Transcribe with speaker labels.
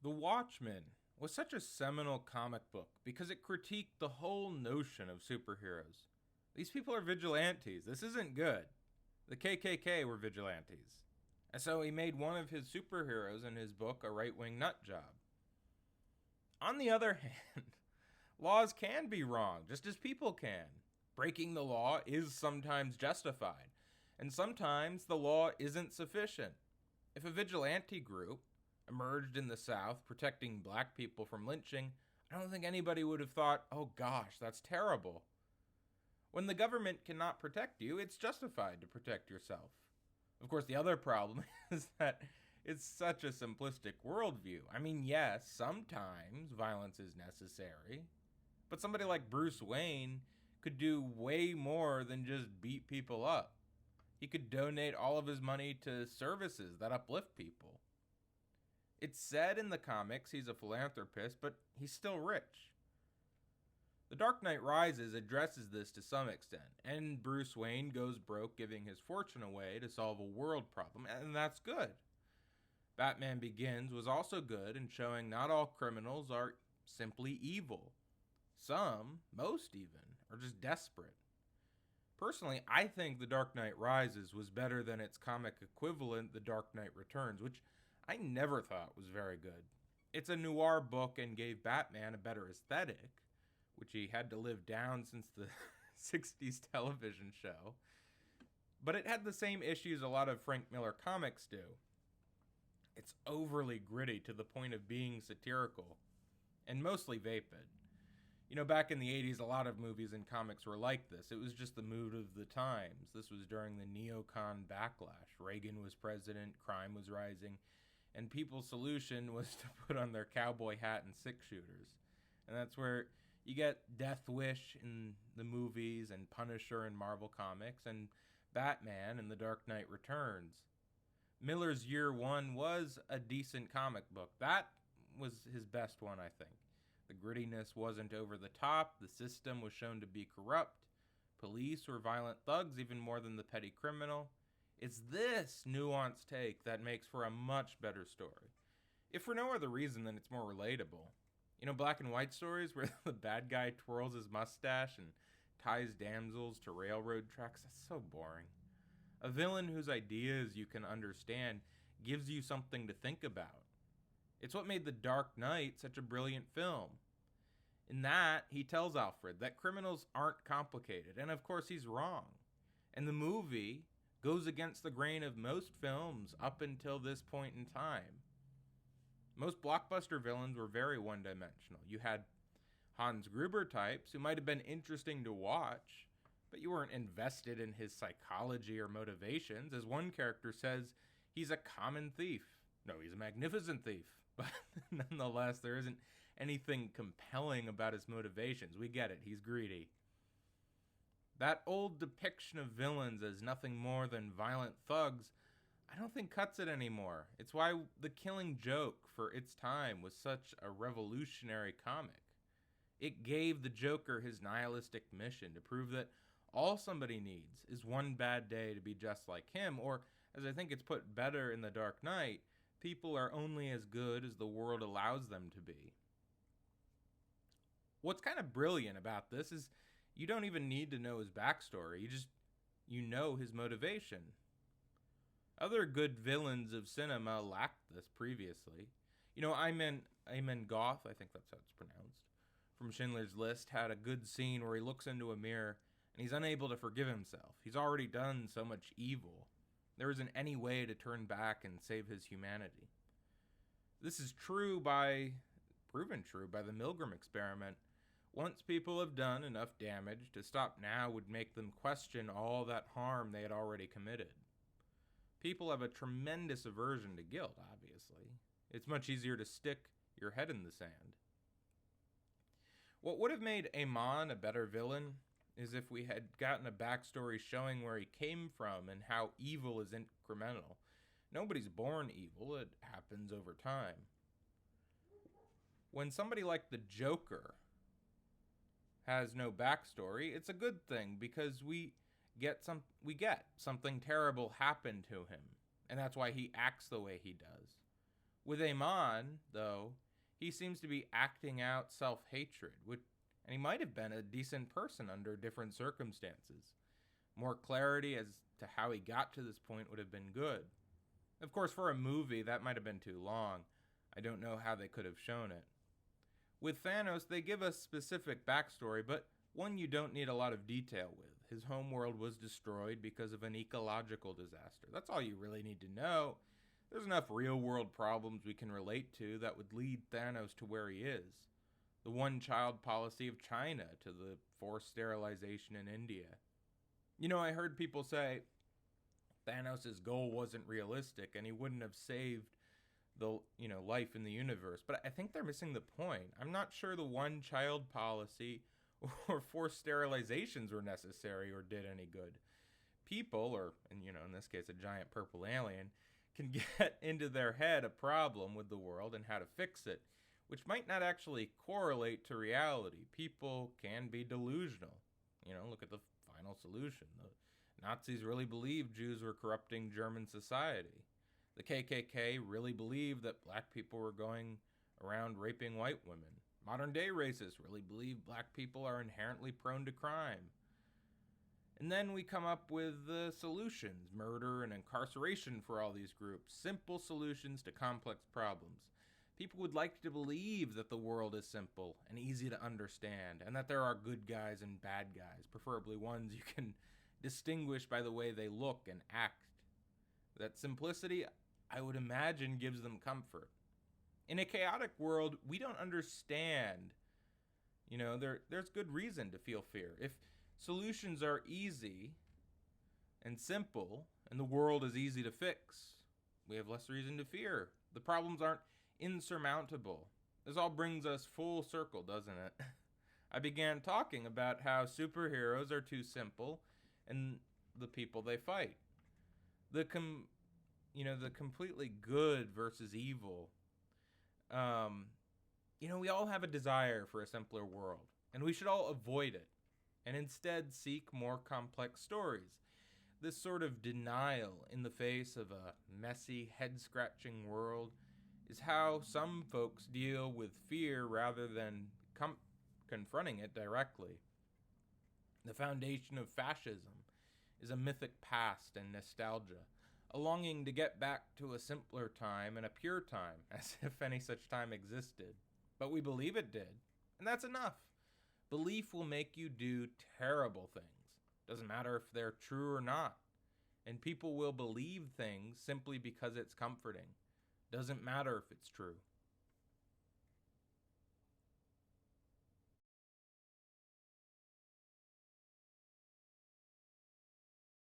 Speaker 1: The Watchmen was such a seminal comic book because it critiqued the whole notion of superheroes. These people are vigilantes. This isn't good. The KKK were vigilantes. And so he made one of his superheroes in his book a right wing nut job. On the other hand, laws can be wrong, just as people can. Breaking the law is sometimes justified, and sometimes the law isn't sufficient. If a vigilante group emerged in the South protecting black people from lynching, I don't think anybody would have thought, oh gosh, that's terrible. When the government cannot protect you, it's justified to protect yourself. Of course, the other problem is that it's such a simplistic worldview. I mean, yes, sometimes violence is necessary, but somebody like Bruce Wayne could do way more than just beat people up. He could donate all of his money to services that uplift people. It's said in the comics he's a philanthropist, but he's still rich. The Dark Knight Rises addresses this to some extent, and Bruce Wayne goes broke giving his fortune away to solve a world problem, and that's good. Batman Begins was also good in showing not all criminals are simply evil. Some, most even, are just desperate. Personally, I think The Dark Knight Rises was better than its comic equivalent, The Dark Knight Returns, which I never thought was very good. It's a noir book and gave Batman a better aesthetic, which he had to live down since the 60s television show. But it had the same issues a lot of Frank Miller comics do. It's overly gritty to the point of being satirical, and mostly vapid. You know, back in the 80s, a lot of movies and comics were like this. It was just the mood of the times. This was during the neocon backlash. Reagan was president, crime was rising, and people's solution was to put on their cowboy hat and six-shooters. And that's where you get Death Wish in the movies, and Punisher in Marvel Comics, and Batman in The Dark Knight Returns. Miller's Year One was a decent comic book. That was his best one, I think. The grittiness wasn't over the top. The system was shown to be corrupt. Police were violent thugs even more than the petty criminal. It's this nuanced take that makes for a much better story. If for no other reason than it's more relatable. You know, black and white stories where the bad guy twirls his mustache and ties damsels to railroad tracks, that's so boring. A villain whose ideas you can understand gives you something to think about. It's what made The Dark Knight such a brilliant film. In that, he tells Alfred that criminals aren't complicated, and of course he's wrong. And the movie goes against the grain of most films up until this point in time. Most blockbuster villains were very one-dimensional. You had Hans Gruber types who might have been interesting to watch, but you weren't invested in his psychology or motivations. As one character says, he's a common thief. No, he's a magnificent thief. But nonetheless, there isn't anything compelling about his motivations. We get it. He's greedy. That old depiction of villains as nothing more than violent thugs, I don't think cuts it anymore. It's why The Killing Joke, for its time, was such a revolutionary comic. It gave the Joker his nihilistic mission to prove that all somebody needs is one bad day to be just like him, or, as I think it's put better in The Dark Knight, people are only as good as the world allows them to be. What's kind of brilliant about this is you don't even need to know his backstory. You know his motivation. Other good villains of cinema lacked this previously. You know, Eamon Goth, I think that's how it's pronounced, from Schindler's List, had a good scene where he looks into a mirror and he's unable to forgive himself. He's already done so much evil. There isn't any way to turn back and save his humanity. This is proven true by the Milgram experiment. Once people have done enough damage, to stop now would make them question all that harm they had already committed. People have a tremendous aversion to guilt, obviously. It's much easier to stick your head in the sand. What would have made Amon a better villain is if we had gotten a backstory showing where he came from and how evil is incremental. Nobody's born evil, it happens over time. When somebody like the Joker has no backstory, it's a good thing because we get something terrible happen to him, and that's why he acts the way he does. With Amon, though, he seems to be acting out self-hatred, and he might have been a decent person under different circumstances. More clarity as to how he got to this point would have been good. Of course, for a movie, that might have been too long. I don't know how they could have shown it. With Thanos, they give us specific backstory, but one you don't need a lot of detail with. His homeworld was destroyed because of an ecological disaster. That's all you really need to know. There's enough real-world problems we can relate to that would lead Thanos to where he is. The one-child policy of China to the forced sterilization in India. You know, I heard people say Thanos' goal wasn't realistic and he wouldn't have saved the life in the universe, but I think they're missing the point. I'm not sure the one-child policy or forced sterilizations were necessary or did any good. People, or in this case a giant purple alien, can get into their head a problem with the world and how to fix it, which might not actually correlate to reality. People can be delusional. Look at the final solution. The Nazis really believed Jews were corrupting German society. The KKK really believed that black people were going around raping white women. Modern day racists really believe black people are inherently prone to crime. And then we come up with solutions, murder and incarceration for all these groups, simple solutions to complex problems. People would like to believe that the world is simple and easy to understand, and that there are good guys and bad guys, preferably ones you can distinguish by the way they look and act. That simplicity, I would imagine, gives them comfort. In a chaotic world, we don't understand. There's good reason to feel fear. If solutions are easy and simple, and the world is easy to fix, we have less reason to fear. The problems aren't insurmountable. This all brings us full circle, doesn't it? I began talking about how superheroes are too simple and the people they fight. The completely good versus evil. We all have a desire for a simpler world, and we should all avoid it, and instead seek more complex stories. This sort of denial in the face of a messy, head-scratching world is how some folks deal with fear rather than confronting it directly. The foundation of fascism is a mythic past and nostalgia, a longing to get back to a simpler time and a pure time, as if any such time existed. But we believe it did, and that's enough. Belief will make you do terrible things. Doesn't matter if they're true or not. And people will believe things simply because it's comforting. Doesn't matter if it's true.